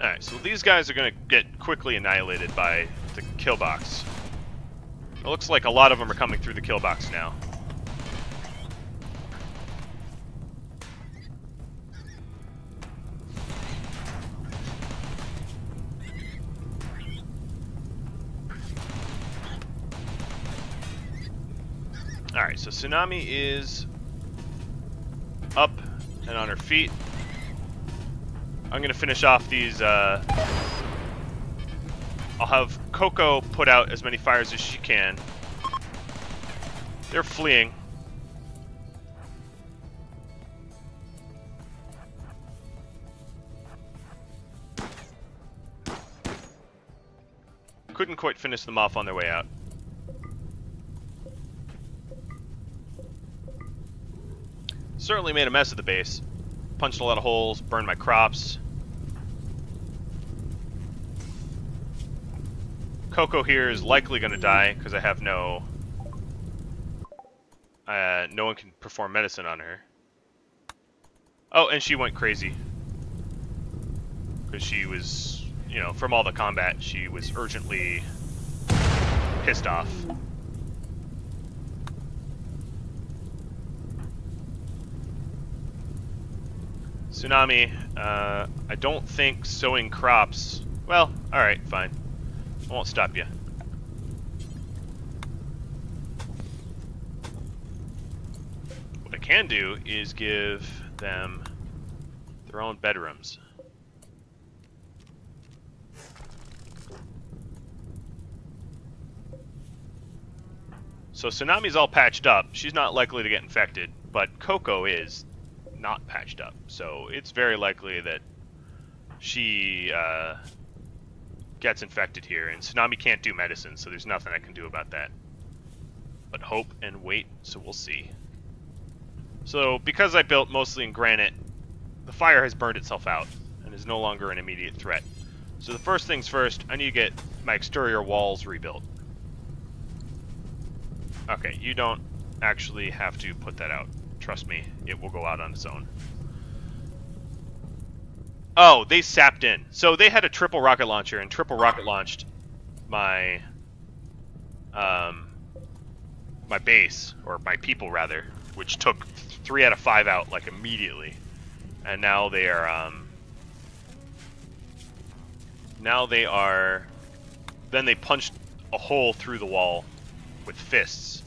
Alright, so these guys are going to get quickly annihilated by the kill box. It looks like a lot of them are coming through the kill box now. Alright, so Tsunami is up and on her feet. I'm going to finish off these, I'll have Coco put out as many fires as she can. They're fleeing. Couldn't quite finish them off on their way out. Certainly made a mess of the base. Punched a lot of holes, burned my crops. Coco here is likely going to die because I have no one can perform medicine on her. Oh, and she went crazy because she was, you know, from all the combat, she was urgently pissed off. Tsunami, I don't think sowing crops... Well, alright, fine. I won't stop you. What I can do is give them their own bedrooms. So Tsunami's all patched up. She's not likely to get infected, but Coco is not patched up, so it's very likely that she gets infected here, and Tsunami can't do medicine, so there's nothing I can do about that. But hope and wait, so we'll see. So because I built mostly in granite, the fire has burned itself out and is no longer an immediate threat. So the first things first, I need to get my exterior walls rebuilt. Okay, you don't actually have to put that out. Trust me, it will go out on its own. Oh, they sapped in. So they had a triple rocket launcher and triple rocket launched my my base, or my people rather, which took 3 out of 5 out like immediately. And now they are then they punched a hole through the wall with fists.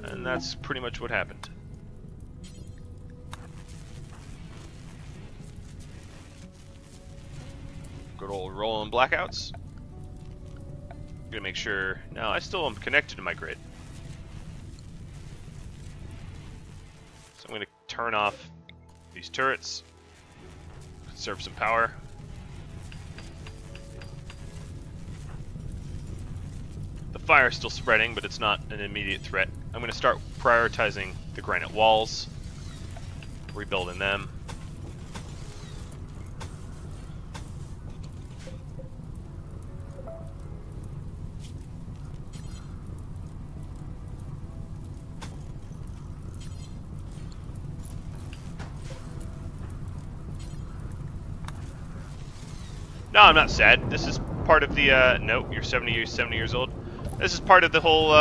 And that's pretty much what happened. Good old rolling blackouts. Gonna make sure. Now I still am connected to my grid. So I'm gonna turn off these turrets. Conserve some power. The fire's still spreading, but it's not an immediate threat. I'm gonna start prioritizing the granite walls, rebuilding them. No, I'm not sad. This is part of the, no, you're 70 years old. This is part of the whole,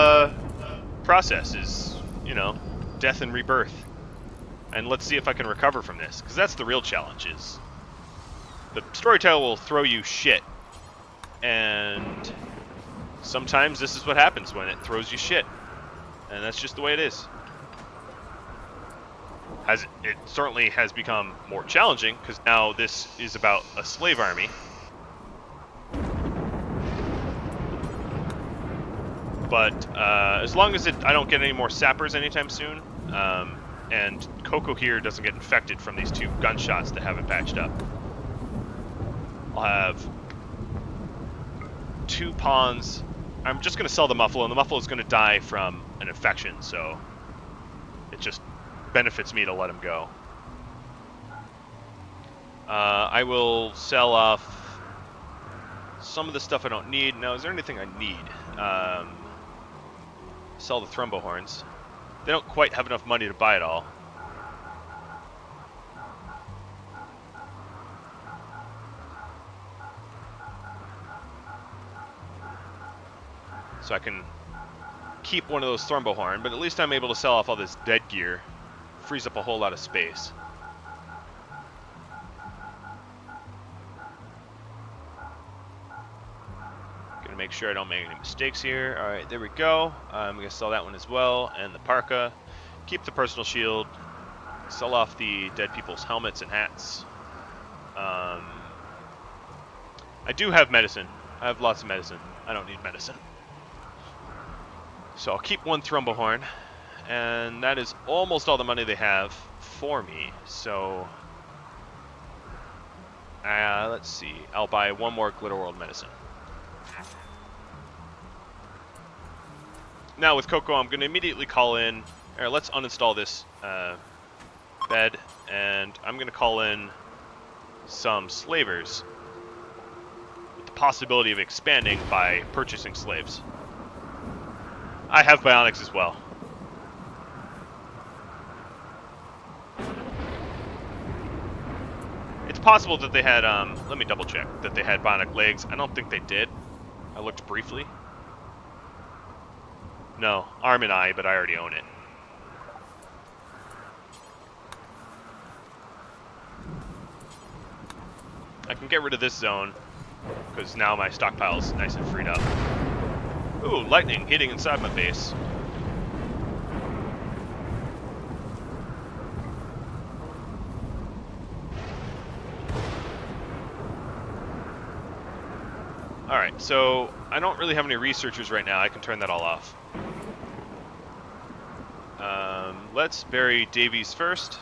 process is, you know, death and rebirth. And let's see if I can recover from this, because that's the real challenge is the Storyteller will throw you shit. And sometimes this is what happens when it throws you shit. And that's just the way it is. It certainly has become more challenging, because now this is about a slave army. But as long as I don't get any more sappers anytime soon, and Coco here doesn't get infected from these 2 gunshots that haven't patched up, I'll have 2 pawns. I'm just going to sell the muffalo, and the muffalo is going to die from an infection, so it just benefits me to let him go. I will sell off some of the stuff I don't need. Now, is there anything I need? Sell the thrumbo horns. They don't quite have enough money to buy it all. so I can keep one of those Thornbow Horn, but at least I'm able to sell off all this dead gear. Frees up a whole lot of space. Gonna make sure I don't make any mistakes here. Alright, there we go. I'm gonna sell that one as well, and the parka. Keep the personal shield. Sell off the dead people's helmets and hats. I do have medicine. I have lots of medicine. I don't need medicine. So I'll keep one Thornbow Horn, and that is almost all the money they have for me. So, let's see. I'll buy one more Glitter World medicine. Now with Coco, I'm going to immediately call in. Or let's uninstall this bed, and I'm going to call in some slavers with the possibility of expanding by purchasing slaves. I have bionics as well. It's possible that they had, let me double check, that they had bionic legs. I don't think they did. I looked briefly. No, arm and eye, but I already own it. I can get rid of this zone, because now my stockpile's nice and freed up. Ooh, lightning hitting inside my base. Alright, so I don't really have any researchers right now. I can turn that all off. Let's bury Davies first.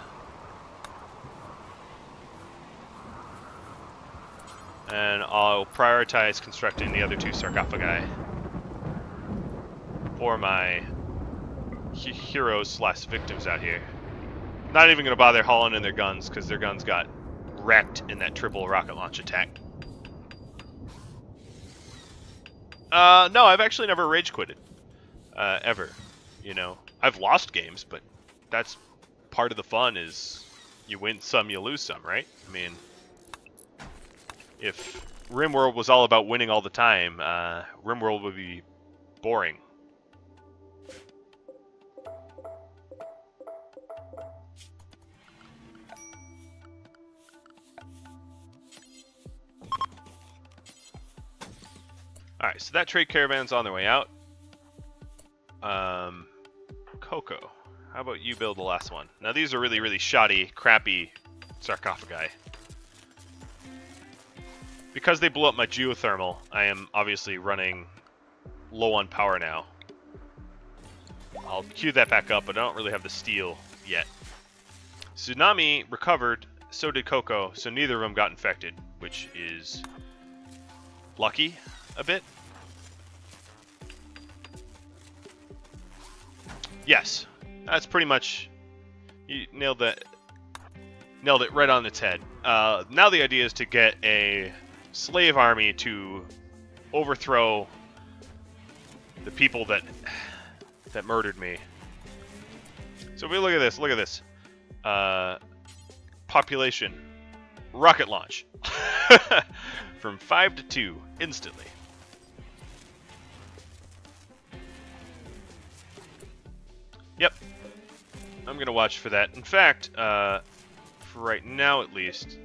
And I'll prioritize constructing the other two sarcophagi for my heroes / victims out here. Not even going to bother hauling in their guns, because their guns got wrecked in that triple rocket launch attack. No, I've actually never rage quitted. Ever. You know, I've lost games, but that's part of the fun, is you win some, you lose some, right? I mean, if RimWorld was all about winning all the time, RimWorld would be boring. Alright, so that trade caravan's on their way out. Coco, how about you build the last one? Now these are really, really shoddy, crappy sarcophagi. Because they blew up my geothermal, I am obviously running low on power now. I'll queue that back up, but I don't really have the steel yet. Tsunami recovered, so did Coco, so neither of them got infected, which is lucky a bit. Yes, that's pretty much, you nailed that. Nailed it right on its head. Now the idea is to get a slave army to overthrow the people that murdered me. So if we look at this, population, rocket launch, from 5 to 2 instantly. Yep, I'm gonna watch for that. In fact, for right now at least,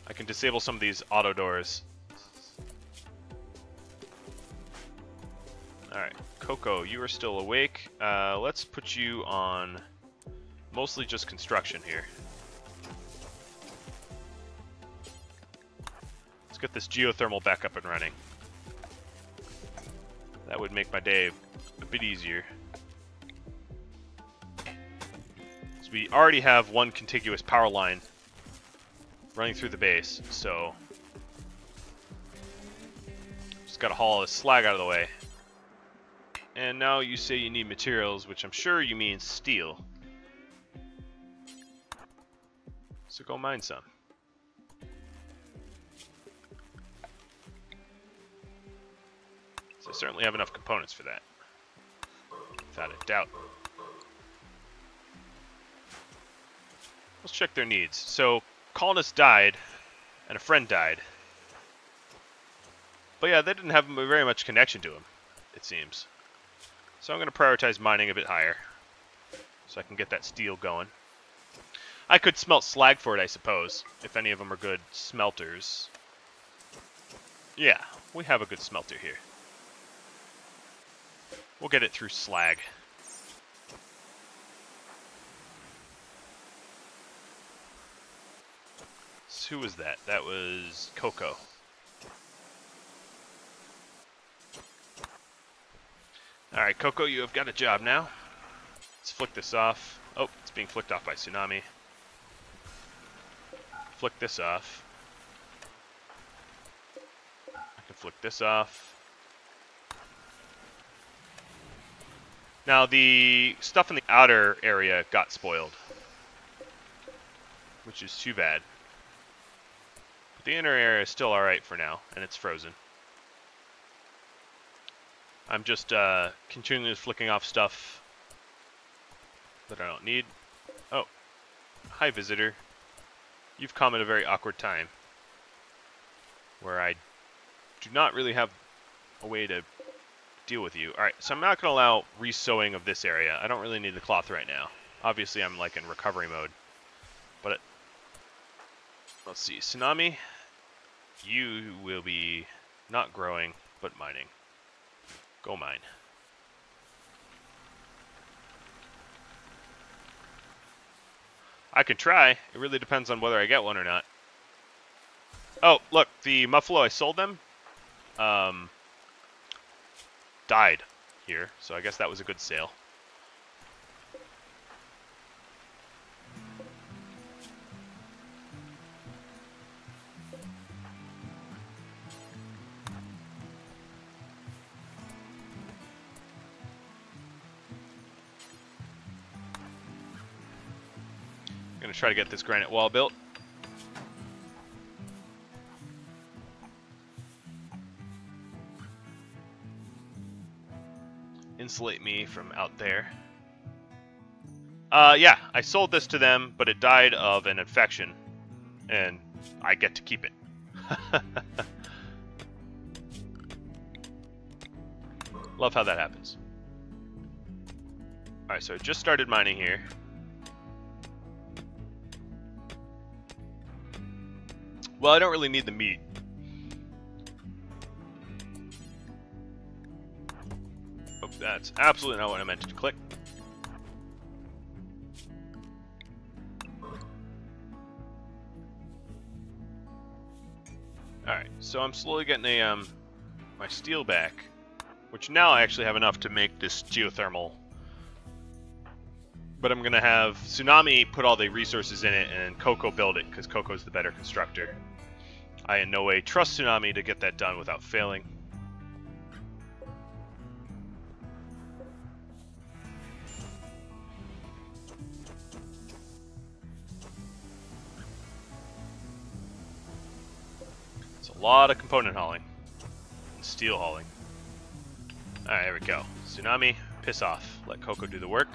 I can disable some of these auto doors. Alright, Coco, you are still awake. Let's put you on mostly just construction here. Let's get this geothermal back up and running. That would make my day a bit easier. So we already have one contiguous power line running through the base, so just gotta haul this slag out of the way. And now you say you need materials, which I'm sure you mean steel. So go mine some. So I certainly have enough components for that, without a doubt. Let's check their needs. So colonists died, and a friend died. But yeah, they didn't have very much connection to him, it seems. So I'm going to prioritize mining a bit higher, so I can get that steel going. I could smelt slag for it, I suppose, if any of them are good smelters. Yeah, we have a good smelter here. We'll get it through slag. So who was that? That was Coco. Alright, Coco, you have got a job now. Let's flick this off. Oh, it's being flicked off by Tsunami. Flick this off. I can flick this off. Now, the stuff in the outer area got spoiled, which is too bad. But the inner area is still alright for now, and it's frozen. I'm just continually flicking off stuff that I don't need. Oh, hi visitor. You've come at a very awkward time, where I do not really have a way to deal with you. Alright, so I'm not going to allow re-sewing of this area. I don't really need the cloth right now. Obviously, I'm like in recovery mode. But let's see. Tsunami, you will be not growing, but mining. Go mine. I can try. It really depends on whether I get one or not. Oh, look. The muffalo I sold them died here, so I guess that was a good sale. I'm going to try to get this granite wall built. Insulate me from out there. Yeah, I sold this to them, but it died of an infection, and I get to keep it. Love how that happens. Alright, so I just started mining here. Well, I don't really need the meat. Oh, that's absolutely not what I meant to click. Alright, so I'm slowly getting a, my steel back, which now I actually have enough to make this geothermal. But I'm going to have Tsunami put all the resources in it and Coco build it, because Coco's the better constructor. I in no way trust Tsunami to get that done without failing. It's a lot of component hauling and steel hauling. Alright, there we go. Tsunami, piss off. Let Coco do the work.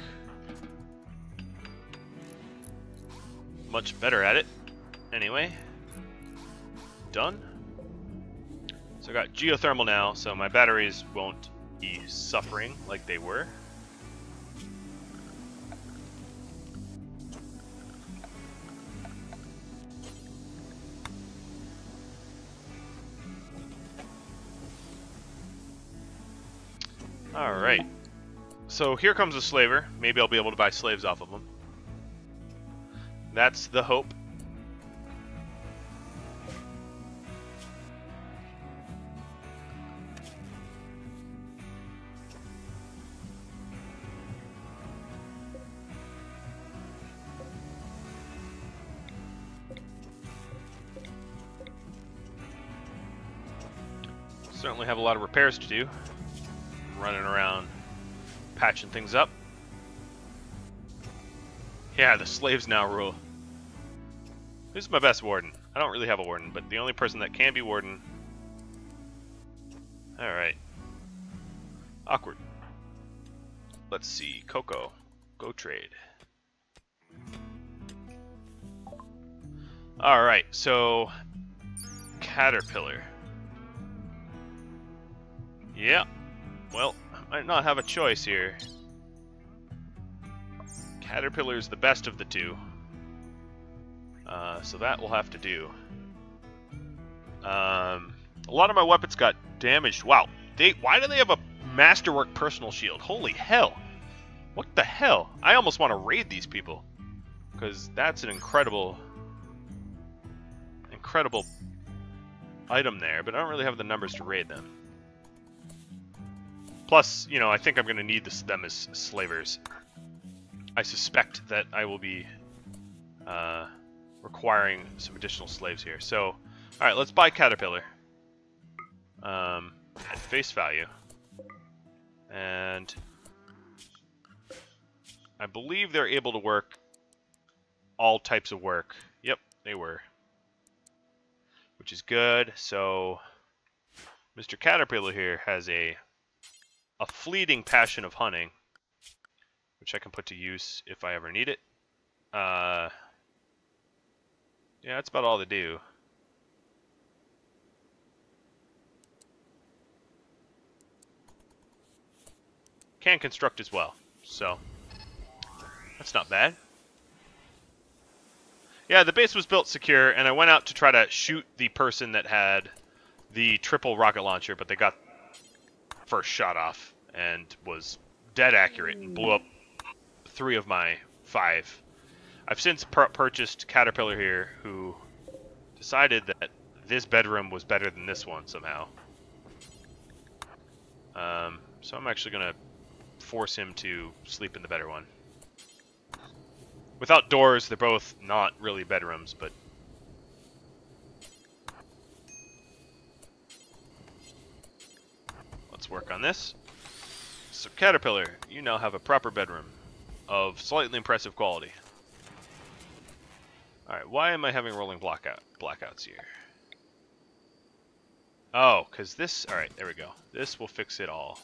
Much better at it. Anyway. Done. So I got geothermal now, so my batteries won't be suffering like they were. Alright. So here comes a slaver. Maybe I'll be able to buy slaves off of them. That's the hope. Certainly have a lot of repairs to do. Running around patching things up. Yeah, the slaves now rule. Who's my best warden? I don't really have a warden, but the only person that can be warden. Alright. Awkward. Let's see. Coco. Go trade. Alright, so Caterpillar. Yeah. Well, I might not have a choice here. Caterpillar's the best of the two. So that will have to do. A lot of my weapons got damaged. Wow. Why do they have a Masterwork personal shield? Holy hell. What the hell? I almost want to raid these people. Because that's an incredible item there. But I don't really have the numbers to raid them. Plus, you know, I think I'm going to need them as slavers. I suspect that I will be requiring some additional slaves here. So, alright, let's buy Caterpillar. At face value. And I believe they're able to work all types of work. Yep, they were. Which is good. So, Mr. Caterpillar here has a fleeting passion of hunting, which I can put to use if I ever need it. Yeah, that's about all they do. Can construct as well, so that's not bad. Yeah, the base was built secure, and I went out to try to shoot the person that had the triple rocket launcher, but they got first shot off and was dead accurate and blew up 3 of my 5. I've since purchased Caterpillar here, who decided that this bedroom was better than this one somehow. So I'm actually going to force him to sleep in the better one. Without doors, they're both not really bedrooms, but... Let's work on this. So Caterpillar, you now have a proper bedroom of slightly impressive quality. Alright, why am I having rolling blackouts here? Oh, because this... Alright, there we go. This will fix it all.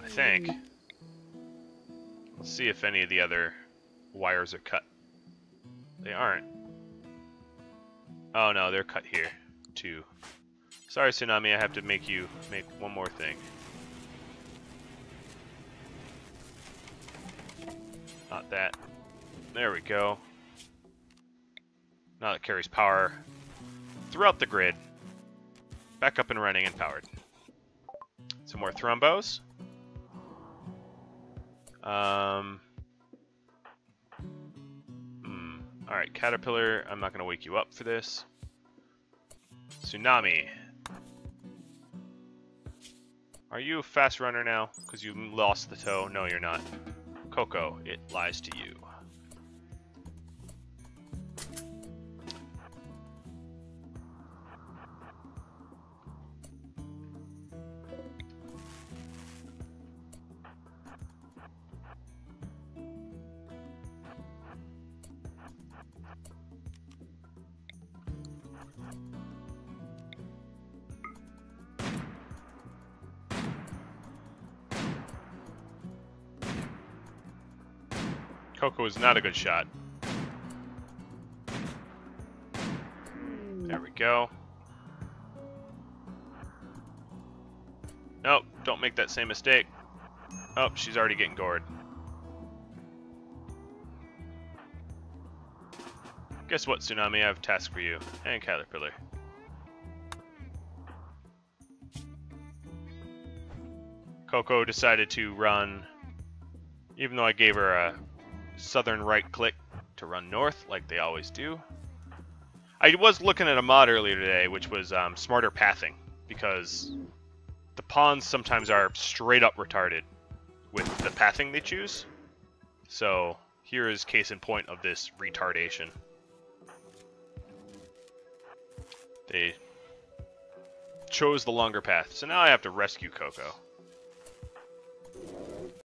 I think. Let's see if any of the other wires are cut. They aren't. Oh no, they're cut here, too. Sorry, Tsunami, I have to make you make one more thing. Not that. There we go. Now it carries power throughout the grid. Back up and running and powered. Some more thrombos. Alright, Caterpillar, I'm not going to wake you up for this. Tsunami. Are you a fast runner now? Because you lost the toe? No, you're not. Coco, it lies to you. Coco is not a good shot. There we go. Nope, don't make that same mistake. Oh, she's already getting gored. Guess what, Tsunami? I have a task for you. And Caterpillar. Coco decided to run, even though I gave her a southern right click, to run north like they always do. I was looking at a mod earlier today, which was smarter pathing, because the pawns sometimes are straight up retarded with the pathing they choose. So here is case in point of this retardation. They chose the longer path, so now I have to rescue Coco.